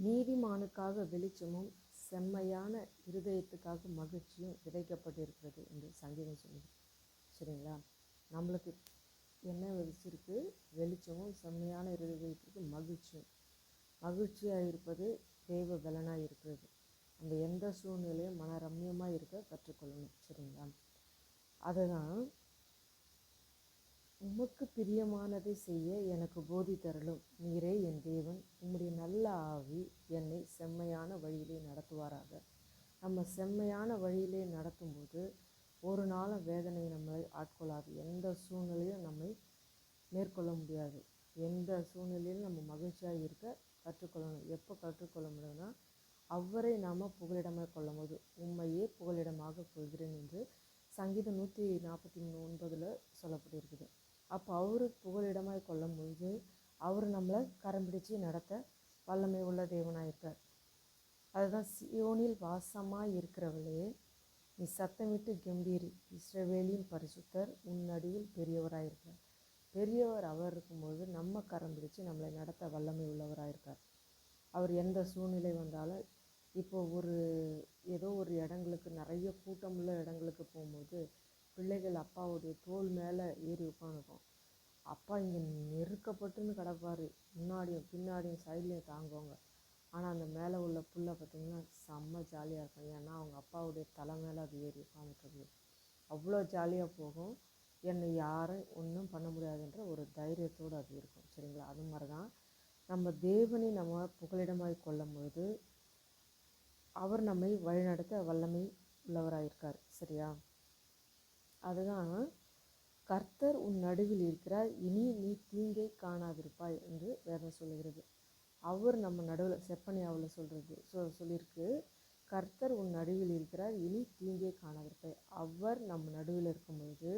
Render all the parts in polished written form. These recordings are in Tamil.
நீதிமானுக்காக வெளிச்சமும் செம்மையான இருதயத்துக்காக மகிழ்ச்சியும் விதைக்கப்பட்டிருக்கிறது என்று சங்கீதம் சொல்லுது. சரிங்களா? நம்மளுக்கு என்ன விதைச்சிருக்கு? வெளிச்சமும் செம்மையான இருதயத்துக்கு மகிழ்ச்சியும். மகிழ்ச்சியாக இருப்பது தெய்வ பலனாக இருக்கிறது. நம்ம எந்த சூழ்நிலையும் மனரம்யமாக இருக்க கற்றுக்கொள்ளணும். சரிங்களா? அதுதான், உமக்கு பிரியமானதை செய்ய எனக்கு போதி தரலும், நீரே என் தேவன், உம்முடைய நல்ல ஆவி என்னை செம்மையான வழியிலே நடத்துவாராக. நம்ம செம்மையான வழியிலே நடத்தும்போது ஒரு நாளும் வேதனை நம்மளை ஆட்கொள்ளாது. எந்த சூழ்நிலையும் நம்மை மேற்கொள்ள முடியாது. எந்த சூழ்நிலையிலும் நம்ம மகிழ்ச்சியாக இருக்க கற்றுக்கொள்ளணும். எப்போ கற்றுக்கொள்ள முடியும்னா, அவரை நாம் புகலிடமாக கொள்ளும் போது. உண்மையே புகலிடமாக கொள்கிறேன் என்று சங்கீதம் 143:9 சொல்லப்பட்டிருக்குது. அப்போ அவருக்கு புகலிடமாய் கொள்ளும் பொழுது அவர் நம்மளை கரம் பிடிச்சு நடத்த வல்லமை உள்ள தேவனாக இருக்கார். அதுதான், சியோனில் வாசமாய் இருக்கிறவளே, நீ சத்தமிட்டு கம்பீரி, இஸ்ரவேலின் பரிசுத்தர் உன் நடுவில் பெரியவராக இருக்கார். பெரியவர் அவர் இருக்கும்போது நம்ம கரம் பிடிச்சு நம்மளை நடத்த வல்லமை உள்ளவராக இருக்கார். அவர் எந்த சூழ்நிலை வந்தாலும், இப்போ ஏதோ ஒரு இடங்களுக்கு, நிறைய கூட்டமுள்ள இடங்களுக்கு போகும்போது பிள்ளைகள் அப்பாவுடைய தோள் மேலே ஏறி உட்காந்துக்கும். அப்பா இங்கே நெருக்கப்பட்டுன்னு கிடப்பார். முன்னாடியும் பின்னாடியும் சைட்லேயும் தாங்குவாங்க. ஆனால் அந்த மேலே உள்ள புல்லை பார்த்திங்கன்னா செம்ம ஜாலியாக இருக்கும். ஏன்னா அவங்க அப்பாவுடைய தலை மேலே அது ஏறி உட்காந்துட்டு அவ்வளோ ஜாலியாக போகும். என்னை யாரும் ஒன்றும் பண்ண முடியாதுன்ற ஒரு தைரியத்தோடு அது இருக்கும். சரிங்களா? அது மாதிரி தான் நம்ம தேவனை நம்ம புகலிடமாய் கொள்ளும் பொழுது அவர் நம்மை வழிநடத்த வல்லமை உள்ளவராக இருக்கார். சரியா? அதுதான், கர்த்தர் உன் நடுவில் இருக்கிறார், இனி நீ தீங்கை காணாதிருப்பாய் என்று வேதம் சொல்லுகிறது. அவர் நம்ம நடுவில், செப்பனியாவில் சொல்லியிருக்கு, கர்த்தர் உன் நடுவில் இருக்கிறார், இனி தீங்கை காணாதிருப்பாய். அவர் நம்ம நடுவில் இருக்கும்பொழுது,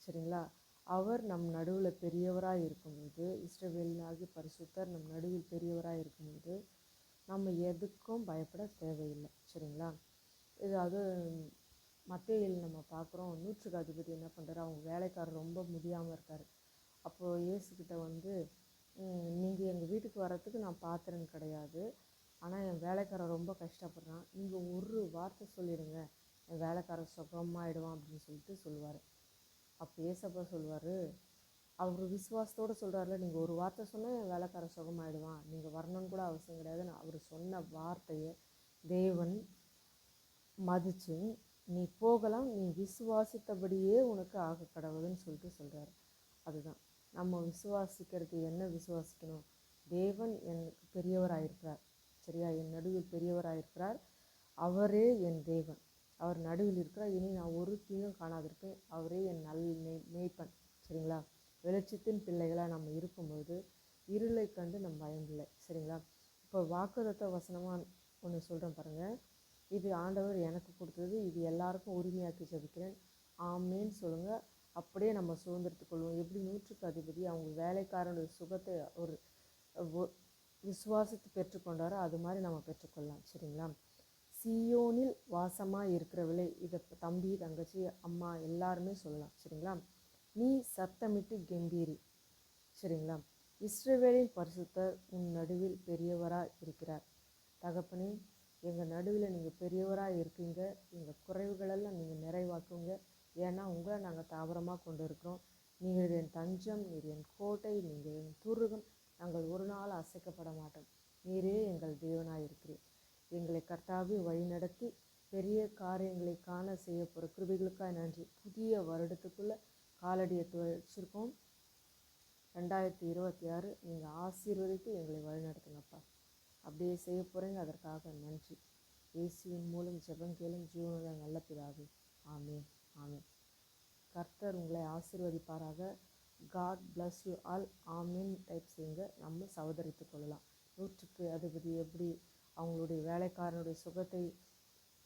சரிங்களா, அவர் நம் நடுவில் பெரியவராக இருக்கும்பொழுது, இஸ்ரவேலினாகிய பரிசுத்தர் நம் நடுவில் பெரியவராக இருக்கும்பொழுது நம்ம எதுக்கும் பயப்பட தேவையில்லை. சரிங்களா? அது மத்தேயில் நம்ம பார்க்குறோம், 100க்கு அதிபதி என்ன பண்ணுறாரு, அவங்க வேலைக்காரர் ரொம்ப முடியாமல் இருக்கார். அப்போது இயேசுக்கிட்ட நீங்கள் எங்கள் வீட்டுக்கு வர்றதுக்கு நான் பாத்திரன் கிடையாது, ஆனால் என் வேலைக்காரர் ரொம்ப கஷ்டப்படுறான், நீங்கள் ஒரு வார்த்தை சொல்லிடுங்க, என் வேலைக்காரர் சுகமாகிடுவான் அப்படின்னு சொல்லுவார். அப்போ ஏசப்பா சொல்லுவார், அவர் விசுவாசத்தோடு சொல்கிறாருல, நீங்கள் ஒரு வார்த்தை சொன்னால் என் வேலைக்காரர் சுகமாகிடுவான், நீங்கள் வரணும்னு கூட அவசியம் கிடையாதுன்னு அவர் சொன்ன வார்த்தையை தேவன் மதித்து, நீ போகலாம், நீ விசுவாசித்தபடியே உனக்கு ஆக கடவுள்னு சொல்கிறாரு. அதுதான் நம்ம விசுவாசிக்கிறது. என்ன விசுவாசிக்கணும்? தேவன் எனக்கு பெரியவராயிருக்கிறார். சரியா? என் நடுவில் பெரியவராயிருக்கிறார். அவரே என் தேவன். அவர் நடுவில் இருக்கிறார், இனி நான் ஒரு தீங்கும் காணாதிருப்பேன். அவரே என் மேய்ப்பன். சரிங்களா? வெளிச்சத்தின் பிள்ளைகளாக நம்ம இருக்கும்போது இருளை கண்டு நம்ம பயமில்லை. சரிங்களா? இப்போ வாக்குத்தத்த வசனமாக ஒன்று சொல்கிறேன் பாருங்கள். இது ஆண்டவர் எனக்கு கொடுத்தது, இது எல்லாருக்கும் உரிமையாக்கி ஜெபிக்கிறேன். ஆமேன்னு சொல்லுங்கள். அப்படியே நம்ம சுதந்திரத்துக் கொள்வோம். எப்படி 100க்கு அதிபதி அவங்க வேலைக்காரனுடைய சுகத்தை ஒரு விசுவாசத்தை பெற்றுக்கொண்டாரோ அது மாதிரி நம்ம பெற்றுக்கொள்ளலாம். சரிங்களா? சியோனில் வாசமாக இருக்கிறவளே, இதை தம்பி, தங்கச்சி, அம்மா எல்லாருமே சொல்லலாம். சரிங்களா? நீ சத்தமிட்டு கம்பீரி. சரிங்களா? இஸ்ரவேலின் பரிசுத்தர் உன் நடுவில் பெரியவராக இருக்கிறார். தகப்பனே, எங்கள் நடுவில் நீங்கள் பெரியவராக இருக்கீங்க. எங்கள் குறைவுகளெல்லாம் நீங்கள் நிறைவாக்குங்க. ஏன்னா உங்களை நாங்கள் தாவரமாக கொண்டு இருக்கிறோம். நீங்கள் என் தஞ்சம், நீர் என் கோட்டை, நீங்கள் என் துருகம். நாங்கள் ஒரு நாள் அசைக்கப்பட மாட்டோம். நீரே எங்கள் தேவனாக இருக்கிறீர். எங்களை கர்த்தாவே வழிநடத்தி பெரிய காரியங்களை காண செய்ய போகிற கிருபைகளுக்காக நன்றி. புதிய வருடத்துக்குள்ளே காலடியை வச்சுருக்கோம். 2026 நீங்கள் ஆசீர்வதித்து எங்களை வழிநடத்துங்கப்பா. அப்படியே செய்ய போகிறீங்க, அதற்காக நன்றி. இயேசுவின் மூலம் ஜெபம் கேளும் ஜீவனுள்ள நல்ல பிதாவே. ஆமென், ஆமென். கர்த்தர் உங்களை ஆசீர்வதிப்பாராக. God bless you all. ஆமென் டைப் செய்யுங்க. நம்ம சகோதரித்து கொள்ளலாம். 100க்கு அதிபதி எப்படி அவங்களுடைய வேலைக்காரனுடைய சுகத்தை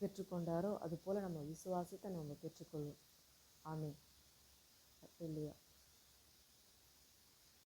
பெற்றுக்கொண்டாரோ அதுபோல் நம்ம விசுவாசத்தை நம்ம பெற்றுக்கொள்வோம். ஆமென். இல்லையா?